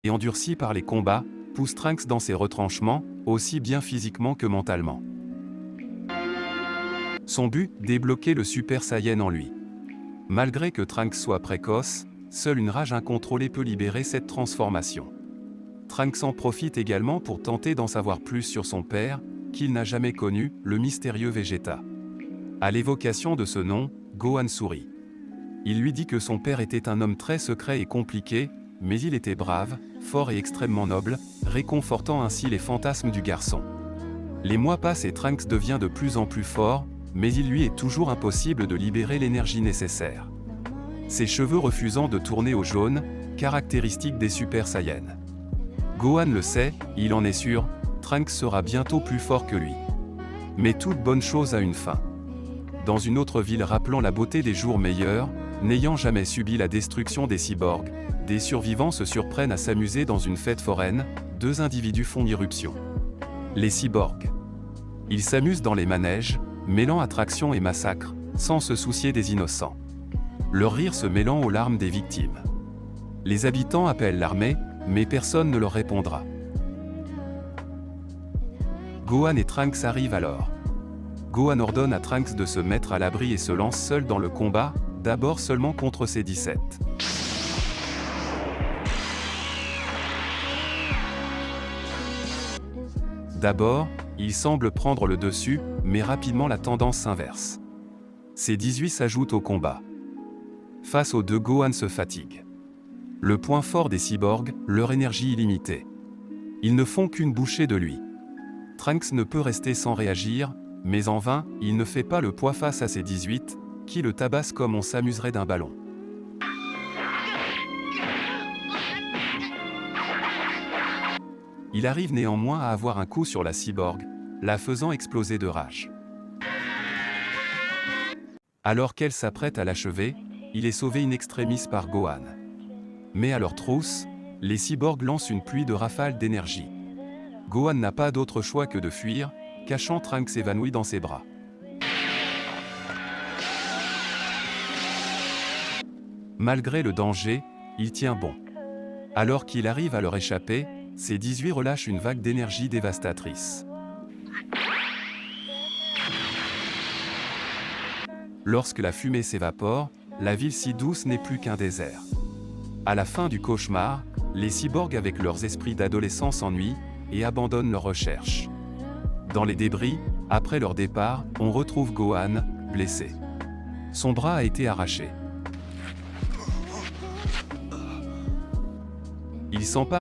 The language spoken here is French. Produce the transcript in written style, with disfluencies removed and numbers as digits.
et endurci par les combats, pousse Trunks dans ses retranchements, aussi bien physiquement que mentalement. Son but, débloquer le Super Saiyan en lui. Malgré que Trunks soit précoce, seule une rage incontrôlée peut libérer cette transformation. Trunks en profite également pour tenter d'en savoir plus sur son père, qu'il n'a jamais connu, le mystérieux Vegeta. À l'évocation de ce nom, Gohan sourit. Il lui dit que son père était un homme très secret et compliqué, mais il était brave, fort et extrêmement noble, réconfortant ainsi les fantasmes du garçon. Les mois passent et Trunks devient de plus en plus fort, mais il lui est toujours impossible de libérer l'énergie nécessaire. Ses cheveux refusant de tourner au jaune, caractéristique des Super Saiyans. Gohan le sait, il en est sûr, Trunks sera bientôt plus fort que lui. Mais toute bonne chose a une fin. Dans une autre ville rappelant la beauté des jours meilleurs, n'ayant jamais subi la destruction des cyborgs, des survivants se surprennent à s'amuser dans une fête foraine, deux individus font irruption. Les cyborgs. Ils s'amusent dans les manèges, mêlant attraction et massacre, sans se soucier des innocents. Leur rire se mêlant aux larmes des victimes. Les habitants appellent l'armée, mais personne ne leur répondra. Gohan et Trunks arrivent alors. Gohan ordonne à Trunks de se mettre à l'abri et se lance seul dans le combat, d'abord seulement contre ses 17. D'abord, il semble prendre le dessus, mais rapidement la tendance s'inverse. Ces 18 s'ajoutent au combat. Face aux deux, Gohan se fatigue. Le point fort des cyborgs, leur énergie illimitée. Ils ne font qu'une bouchée de lui. Trunks ne peut rester sans réagir, mais en vain, il ne fait pas le poids face à ces 18, qui le tabassent comme on s'amuserait d'un ballon. Il arrive néanmoins à avoir un coup sur la cyborg, la faisant exploser de rage. Alors qu'elle s'apprête à l'achever, il est sauvé in extremis par Gohan. Mais à leur trousse, les cyborgs lancent une pluie de rafales d'énergie. Gohan n'a pas d'autre choix que de fuir, cachant Trunks évanoui dans ses bras. Malgré le danger, il tient bon. Alors qu'il arrive à leur échapper, ces 18 relâchent une vague d'énergie dévastatrice. Lorsque la fumée s'évapore, la ville si douce n'est plus qu'un désert. À la fin du cauchemar, les cyborgs avec leurs esprits d'adolescents s'ennuient et abandonnent leurs recherches. Dans les débris, après leur départ, on retrouve Gohan, blessé. Son bras a été arraché. Il s'empare